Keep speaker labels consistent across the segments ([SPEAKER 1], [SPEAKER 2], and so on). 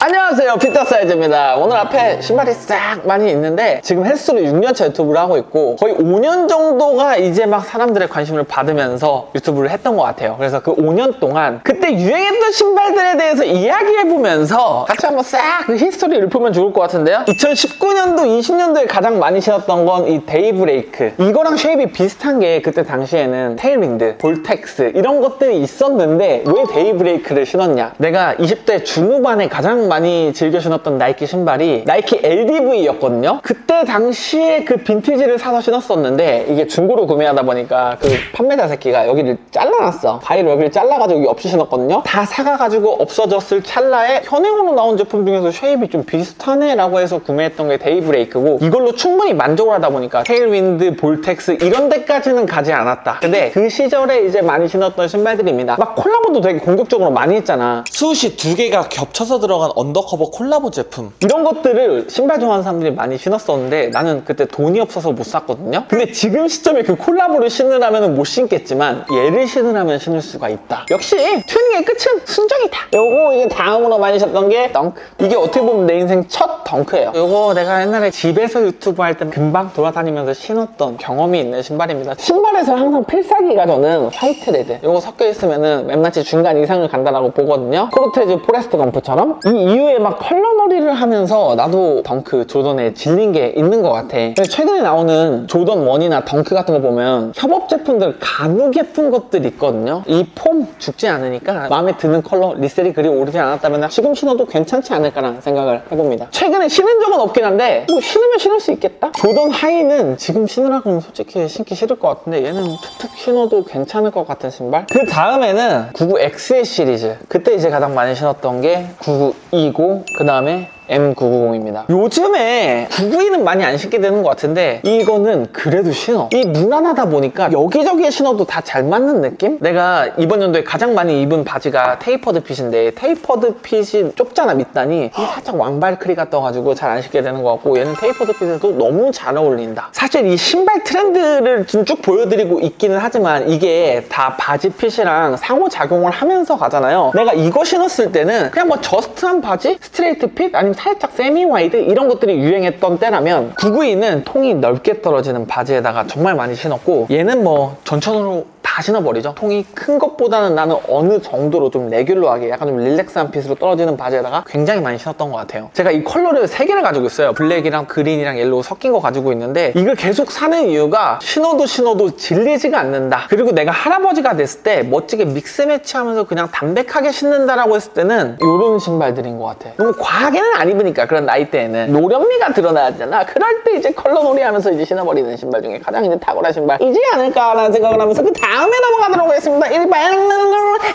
[SPEAKER 1] 안녕하세요, 피터 사이즈입니다. 오늘 앞에 신발이 싹 많이 있는데 지금 헬스로 6년차 유튜브를 하고 있고 거의 5년 정도가 이제 막 사람들의 관심을 받으면서 유튜브를 했던 것 같아요. 그래서 그 5년 동안 그때 유행했던 신발들에 대해서 이야기해보면서 같이 한번 싹 그 히스토리를 보면 좋을 것 같은데요. 2019년도, 20년도에 가장 많이 신었던 건 이 데이브레이크. 이거랑 쉐입이 비슷한 게 그때 당시에는 테일윈드, 볼텍스 이런 것들이 있었는데 왜 데이브레이크를 신었냐? 내가 20대 중후반에 가장 많이 즐겨 신었던 나이키 신발이 나이키 LDV였거든요. 그때 당시에 그 빈티지를 사서 신었었는데 이게 중고로 구매하다 보니까 그 판매자 새끼가 여기를 잘라놨어. 바위로 여기를 잘라가지고 여기 없이 신었거든요. 다 사가가지고 없어졌을 찰나에 현행으로 나온 제품 중에서 쉐입이 좀 비슷하네 라고 해서 구매했던 게 데이브레이크고 이걸로 충분히 만족을 하다 보니까 테일윈드, 볼텍스 이런 데까지는 가지 않았다. 근데 그 시절에 이제 많이 신었던 신발들입니다. 막 콜라보도 되게 공격적으로 많이 했잖아. 수시 두 개가 겹쳐서 들어간 언더커버 콜라보 제품 이런 것들을 신발 좋아하는 사람들이 많이 신었었는데 나는 그때 돈이 없어서 못 샀거든요. 근데 지금 시점에 그 콜라보를 신으라면 못 신겠지만 얘를 신으라면 신을 수가 있다. 역시 튜닝의 끝은 순정이다. 요거 이게 다음으로 많이 신었던 게 덩크. 이게 어떻게 보면 내 인생 첫 덩크예요. 요거 내가 옛날에 집에서 유튜브 할 때 금방 돌아다니면서 신었던 경험이 있는 신발입니다. 신발에서 항상 필살기가 저는 화이트 레드. 요거 섞여 있으면은 웬만치 중간 이상을 간다라고 보거든요. 코르테즈 포레스트 검프처럼. 이 이후에 막 컬러놀이를 하면서 나도 덩크 조던에 질린 게 있는 것 같아. 근데 최근에 나오는 조던 1이나 덩크 같은 거 보면 협업 제품들 간혹 예쁜 것들 있거든요. 이 폼 죽지 않으니까 마음에 드는 컬러 리셀이 그리 오르지 않았다면 지금 신어도 괜찮지 않을까라는 생각을 해봅니다. 최근에 신은 적은 없긴 한데 뭐 신으면 신을 수 있겠다? 조던 하이는 지금 신으라고 하면 솔직히 신기 싫을 것 같은데 얘는 툭툭 신어도 괜찮을 것 같은 신발. 그 다음에는 99XS 시리즈. 그때 이제 가장 많이 신었던 게 9920, 그 다음에 M990입니다. 요즘에 992는 많이 안 신게 되는 것 같은데 이거는 그래도 신어. 이 무난하다 보니까 여기저기에 신어도 다 잘 맞는 느낌? 내가 이번 연도에 가장 많이 입은 바지가 테이퍼드 핏인데 테이퍼드 핏이 좁잖아, 밑단이. 이 살짝 왕발크리가 떠가지고 잘 안 신게 되는 것 같고 얘는 테이퍼드 핏에도 너무 잘 어울린다. 사실 이 신발 트렌드를 좀 쭉 보여드리고 있기는 하지만 이게 다 바지 핏이랑 상호작용을 하면서 가잖아요. 내가 이거 신었을 때는 그냥 뭐 저스트한 바지? 스트레이트 핏? 아니면 살짝 세미 와이드 이런 것들이 유행했던 때라면 992는 통이 넓게 떨어지는 바지에다가 정말 많이 신었고 얘는 뭐 전천후로 다 신어버리죠. 통이 큰 것보다는 나는 어느 정도로 좀 레귤러하게 약간 좀 릴렉스한 핏으로 떨어지는 바지에다가 굉장히 많이 신었던 것 같아요. 제가 이 컬러를 3개를 가지고 있어요. 블랙이랑 그린이랑 옐로우 섞인 거 가지고 있는데 이걸 계속 사는 이유가 신어도 질리지가 않는다. 그리고 내가 할아버지가 됐을 때 멋지게 믹스 매치하면서 그냥 담백하게 신는다라고 했을 때는 이런 신발들인 것 같아. 너무 과하게는 안 입으니까 그런 나이대에는 노련미가 드러나잖아. 그럴 때 이제 컬러놀이 하면서 이제 신어버리는 신발 중에 가장 이제 탁월한 신발이지 않을까라는 생각을 하면서 그 다음에 넘어가도록 하겠습니다. 1번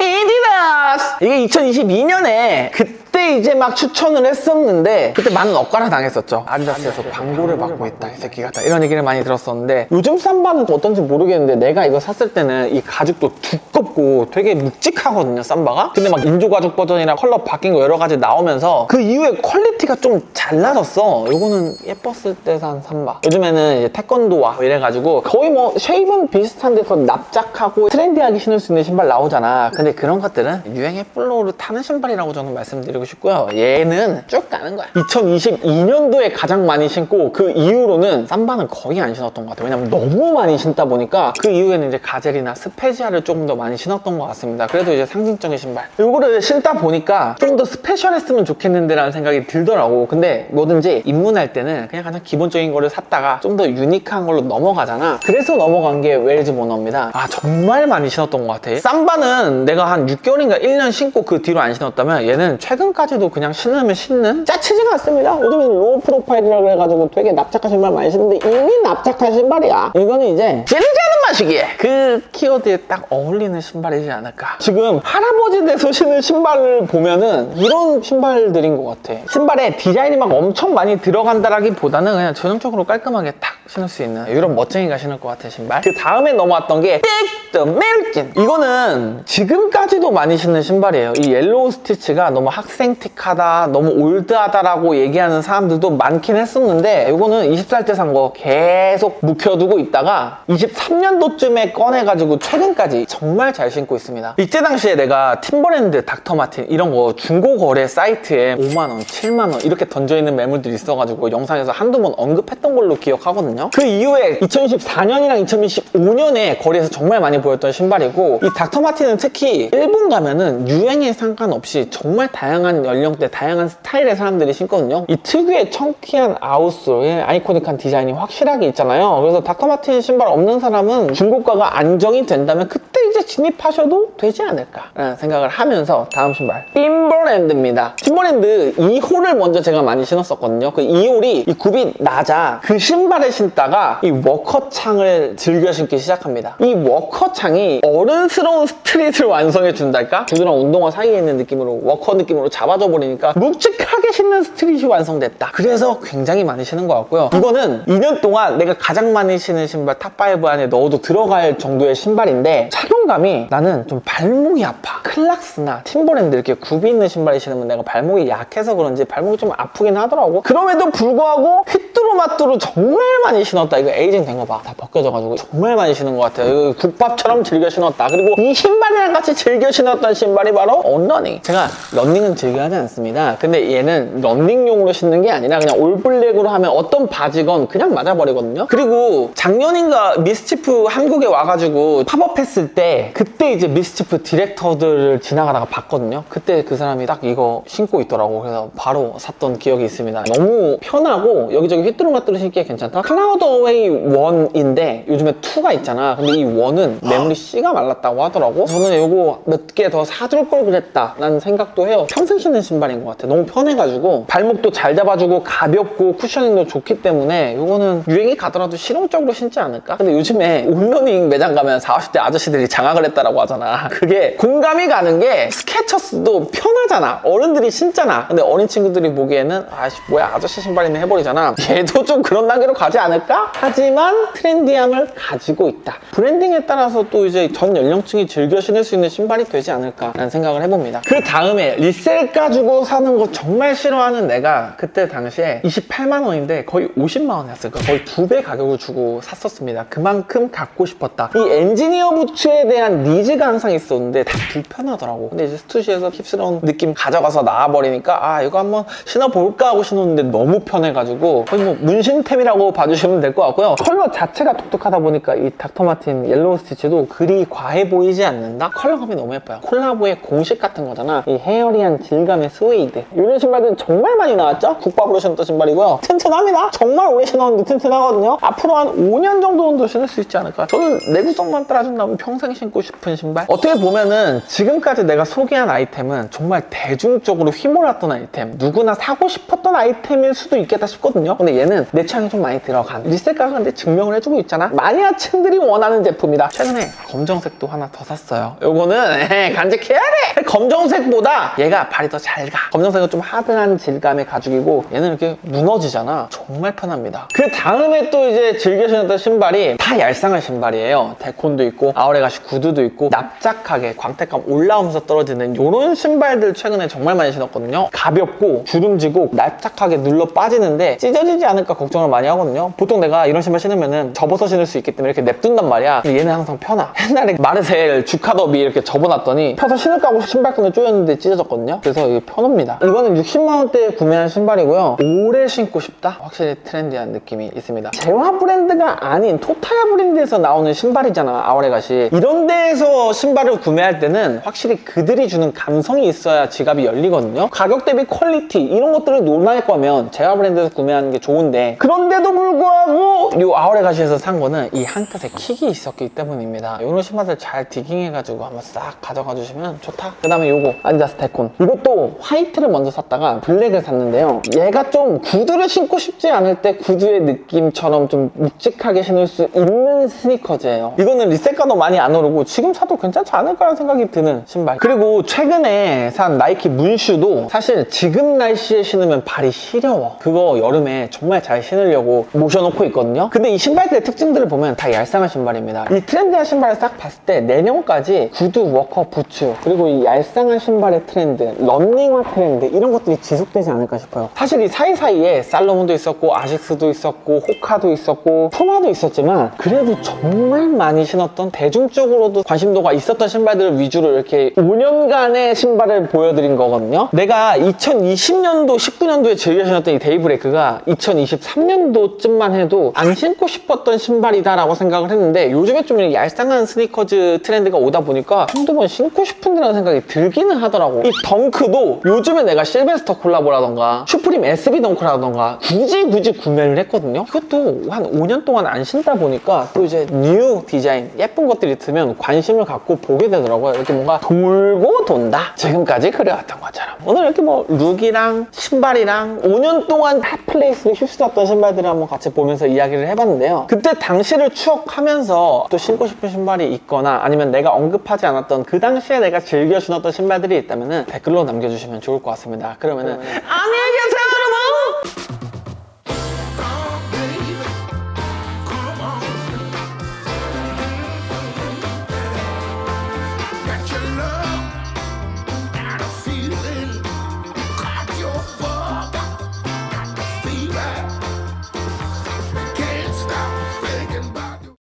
[SPEAKER 1] 에디다스. 이게 2022년에 그때 이제 막 추천을 했었는데 그때 많은 억까를 당했었죠. 아디다스에서 광고를 받고 있다 이 새끼가 이런 얘기를 많이 들었었는데 요즘 삼바는 어떤지 모르겠는데 내가 이거 샀을 때는 이 가죽도 두껍고 되게 묵직하거든요, 삼바가. 근데 막 인조 가죽 버전이랑 컬러 바뀐 거 여러 가지 나오면서 그 이후에 퀄리티가 좀 잘나졌어. 요거는 예뻤을 때 산 삼바. 요즘에는 이제 태권도와 이래가지고 거의 뭐 쉐입은 비슷한데 더 납작하고 트렌디하게 신을 수 있는 신발 나오잖아. 근데 그런 것들은 유행의 플로우를 타는 신발이라고 저는 말씀드리고 싶고요. 얘는 쭉 가는 거야. 2022년도에 가장 많이 신고 그 이후로는 삼바는 거의 안 신었던 것 같아요. 왜냐면 너무 많이 신다 보니까 그 이후에는 이제 가젤이나 스페지아를 조금 더 많이 신었던 것 같습니다. 그래도 이제 상징적인 신발. 요거를 신다 보니까 좀 더 스페셜했으면 좋겠는데 라는 생각이 들더라고. 근데 뭐든지 입문할 때는 그냥 가장 기본적인 거를 샀다가 좀 더 유니크한 걸로 넘어가잖아. 그래서 넘어간 게 웰즈 모너입니다. 아, 정말 많이 신었던 것 같아. 삼바는 내가 한 6개월인가 1년 신고 그 뒤로 안 신었다면 얘는 최근까지도 그냥 신으면 신는? 짜치지가 않습니다. 요즘에는 로우 프로파일이라고 해가지고 되게 납작한 신발 많이 신는데 이미 납작한 신발이야. 이거는 이제 찌르지 않은 맛이기에 그 키워드에 딱 어울리는 신발이지 않을까. 지금 할아버지 돼서 신는 신발을 보면은 이런 신발들인 것 같아. 신발에 디자인이 막 엄청 많이 들어간다라기보다는 그냥 전형적으로 깔끔하게 탁 신을 수 있는 이런 멋쟁이가 신을 것 같은 신발. 그 다음에 넘어왔던 게 땡! 멜진. 이거는 지금까지도 많이 신는 신발이에요. 이 옐로우 스티치가 너무 학생틱하다, 너무 올드하다라고 얘기하는 사람들도 많긴 했었는데 이거는 20살 때 산 거 계속 묵혀두고 있다가 23년 20년도쯤에 꺼내가지고 최근까지 정말 잘 신고 있습니다. 이때 당시에 내가 팀버랜드, 닥터마틴 이런 거 중고거래 사이트에 5만원, 7만원 이렇게 던져있는 매물들이 있어가지고 영상에서 한두 번 언급했던 걸로 기억하거든요. 그 이후에 2014년이랑 2015년에 거리에서 정말 많이 보였던 신발이고, 이 닥터마틴은 특히 일본 가면은 유행에 상관없이 정말 다양한 연령대, 다양한 스타일의 사람들이 신거든요. 이 특유의 청키한 아웃솔의 아이코닉한 디자인이 확실하게 있잖아요. 그래서 닥터마틴 신발 없는 사람은 중고가가 안정이 된다면 그때 이제 진입하셔도 되지 않을까 라는 생각을 하면서 다음 신발 팀버랜드입니다. 팀버랜드 2홀을 먼저 제가 많이 신었었거든요. 그 2홀이 이 굽이 낮아. 그 신발을 신다가 이 워커창을 즐겨 신기 시작합니다. 이 워커창이 어른스러운 스트릿을 완성해 준달까? 부드러운 운동화 사이에 있는 느낌으로 워커 느낌으로 잡아줘 버리니까 묵직하게 신는 스트릿이 완성됐다. 그래서 굉장히 많이 신은 것 같고요. 이거는 2년 동안 내가 가장 많이 신은 신발 탑5 안에 넣어도 들어갈 정도의 신발인데, 착용감이 나는 좀 발목이 아파. 클락스나 팀버랜드 이렇게 굽이 있는 신발을 신으면 내가 발목이 약해서 그런지 발목이 좀 아프긴 하더라고. 그럼에도 불구하고 휘뚜루마뚜루 정말 많이 신었다. 이거 에이징 된 거 봐. 다 벗겨져가지고 정말 많이 신은 것 같아요. 이거 국밥처럼 즐겨 신었다. 그리고 이 신발이랑 같이 즐겨 신었던 신발이 바로 온러닝. 제가 러닝은 즐겨 하지 않습니다. 근데 얘는 러닝용으로 신는 게 아니라 그냥 올블랙으로 하면 어떤 바지건 그냥 맞아버리거든요. 그리고 작년인가 미스치프 한국에 와가지고 팝업했을 때, 그때 이제 미스치프 디렉터들을 지나가다가 봤거든요. 그때 그 사람이 딱 이거 신고 있더라고. 그래서 바로 샀던 기억이 있습니다. 너무 편하고 여기저기 휘뚜루마뚜루 신기에 괜찮다. 클라우드 어웨이 1인데 요즘에 2가 있잖아. 근데 이 1은 메모리 C가 말랐다고 하더라고. 저는 이거 몇 개 더 사둘 걸 그랬다 라는 생각도 해요. 평생 신는 신발인 것 같아. 너무 편해가지고 발목도 잘 잡아주고 가볍고 쿠셔닝도 좋기 때문에 이거는 유행이 가더라도 실용적으로 신지 않을까? 근데 요즘에 온러닝 매장 가면 40, 50대 아저씨들이 장악을 했다라고 하잖아. 그게 공감이 가는 게, 스케쳐스도 편하잖아. 어른들이 신잖아. 근데 어린 친구들이 보기에는 아씨 뭐야 아저씨 신발이네 해버리잖아. 얘도 좀 그런 단계로 가지 않을까? 하지만 트렌디함을 가지고 있다. 브랜딩에 따라서 또 이제 전 연령층이 즐겨 신을 수 있는 신발이 되지 않을까라는 생각을 해봅니다. 그 다음에 리셀가 주고 사는 거 정말 싫어하는 내가 그때 당시에 28만 원인데 거의 50만 원이었어요. 거의 2배 가격을 주고 샀었습니다. 그만큼 갖고 싶었다. 이 엔지니어 부츠에 대한 니즈가 항상 있었는데 다 불편하더라고. 근데 이제 스투시에서 힙스러운 느낌 가져가서 나와버리니까 아 이거 한번 신어볼까 하고 신었는데 너무 편해가지고 거의 뭐 문신템이라고 봐주시면 될 것 같고요. 컬러 자체가 독특하다 보니까 이 닥터마틴 옐로우 스티치도 그리 과해 보이지 않는다? 컬러감이 너무 예뻐요. 콜라보의 공식 같은 거잖아. 이 헤어리한 질감의 스웨이드. 이런 신발들은 정말 많이 나왔죠? 국밥으로 신었던 신발이고요. 튼튼합니다. 정말 오래 신었는데 튼튼하거든요. 앞으로 한 5년 정도는 더 신을 수 있지 않을까? 저는 내구성만 따라준다면 평생 신고 싶은 신발? 어떻게 보면은 지금까지 내가 소개한 아이템은 정말 대중적으로 휘몰았던 아이템, 누구나 사고 싶었던 아이템일 수도 있겠다 싶거든요. 근데 얘는 내 취향이 좀 많이 들어간, 리셀가가 근데 증명을 해주고 있잖아. 마니아층들이 원하는 제품이다. 최근에 검정색도 하나 더 샀어요. 요거는 간직해야 돼. 검정색보다 얘가 발이 더 잘 가. 검정색은 좀 하드한 질감의 가죽이고 얘는 이렇게 무너지잖아. 정말 편합니다. 그 다음에 또 이제 즐겨 신었던 신발이 다 얄쌍한 신발이에요. 데콘도 있고 아우레가시 구두도 있고 납작하게 광택감 올라오면서 떨어지는 이런 신발들 최근에 정말 많이 신었거든요. 가볍고 주름지고 납작하게 눌러 빠지는데 찢어지지 않을까 걱정을 많이 하거든요. 보통 내가 이런 신발 신으면은 접어서 신을 수 있기 때문에 이렇게 냅둔단 말이야. 근데 얘는 항상 편하. 옛날에 마르셀 주카더비 이렇게 접어놨더니 펴서 신을까 하고 신발끈을 조였는데 찢어졌거든요. 그래서 이게 편합니다. 이거는 60만 원대에 구매한 신발이고요. 오래 신고 싶다? 확실히 트렌디한 느낌이 있습니다. 제화 브랜드가 아닌 토타야 브랜드에서 나오는 신발이잖아. 아우레가시. 이런 데에서 신발을 구매할 때는 확실히 그들이 주는 감성이 있어야 지갑이 열리거든요. 가격 대비 퀄리티 이런 것들을 논할 거면 제화 브랜드에서 구매하는 게 좋은데, 그런데도 불구하고 이 아우레가시에서 산 거는 이 한 끗의 킥이 있었기 때문입니다. 이런 신발들 잘 디깅해가지고 한번 싹 가져가 주시면 좋다. 그 다음에 요거 아디다스 데콘. 이것도 화이트를 먼저 샀다가 블랙을 샀는데요. 얘가 좀 구두를 신고 싶지 않을 때 구두의 느낌처럼 좀 묵직하게 신을 수 있는 스니커즈예요. 이거는 리셀가도 많이 안 오르고 지금 사도 괜찮지 않을까라는 생각이 드는 신발. 그리고 최근에 산 나이키 문슈도 사실 지금 날씨에 신으면 발이 시려워. 그거 여름에 정말 봄에 잘 신으려고 모셔놓고 있거든요. 근데 이 신발들의 특징들을 보면 다 얄쌍한 신발입니다. 이 트렌디한 신발을 싹 봤을 때 내년까지 구두, 워커, 부츠, 그리고 이 얄쌍한 신발의 트렌드, 런닝화 트렌드, 이런 것들이 지속되지 않을까 싶어요. 사실 이 사이사이에 살로몬도 있었고, 아식스도 있었고, 호카도 있었고, 푸마도 있었지만 그래도 정말 많이 신었던, 대중적으로도 관심도가 있었던 신발들을 위주로 이렇게 5년간의 신발을 보여드린 거거든요. 내가 2020년도, 19년도에 즐겨 신었던 이 데이브레이크가 2023년도쯤만 해도 안 신고 싶었던 신발이다라고 생각을 했는데, 요즘에 좀 얄쌍한 스니커즈 트렌드가 오다 보니까 한두 번 신고 싶은데라는 생각이 들기는 하더라고. 이 덩크도 요즘에 내가 실베스터 콜라보라던가 슈프림 SB 덩크라던가 굳이 구매를 했거든요. 이것도 한 5년 동안 안 신다 보니까 또 이제 뉴 디자인, 예쁜 것들이 있으면 관심을 갖고 보게 되더라고요. 이렇게 뭔가 돌고 돈다, 지금까지 그래왔던 것처럼. 오늘 이렇게 뭐 룩이랑 신발이랑 5년 동안 핫플레이스를 휩쓸었던 신발들을 한번 같이 보면서 이야기를 해봤는데요. 그때 당시를 추억하면서 또 신고 싶은 신발이 있거나 아니면 내가 언급하지 않았던 그 당시에 내가 즐겨 신었던 신발들이 있다면 댓글로 남겨주시면 좋을 것 같습니다. 그러면은 안녕!